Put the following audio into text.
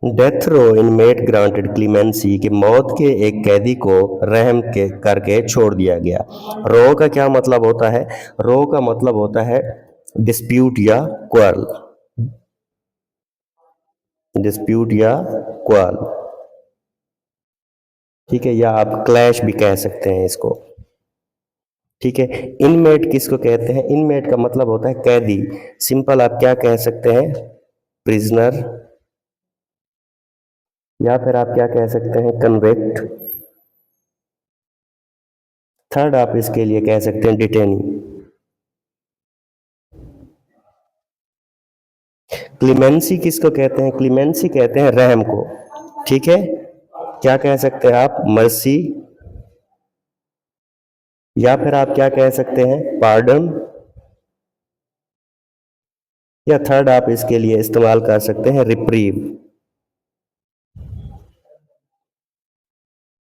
Death row inmate granted clemency कि मौत के एक कैदी को रहम के करके छोड़ दिया गया। रो का क्या मतलब होता है? रो का मतलब होता है डिस्प्यूट या क्वारल, डिस्प्यूट या क्वारल, ठीक है, या आप क्लैश भी कह सकते हैं इसको, ठीक है। इनमेट किसको कहते हैं? इनमेट का मतलब होता है कैदी। सिंपल आप क्या कह सकते हैं? प्रिजनर, या फिर आप क्या कह सकते हैं? कन्विक्ट। थर्ड आप इसके लिए कह सकते हैं डिटेनी। क्लीमेंसी किसको कहते हैं? क्लीमेंसी कहते हैं रहम को, ठीक है। क्या कह सकते हैं आप? मर्सी, या फिर आप क्या कह सकते हैं? पार्डन, या थर्ड आप इसके लिए इस्तेमाल कर सकते हैं रिप्रीव।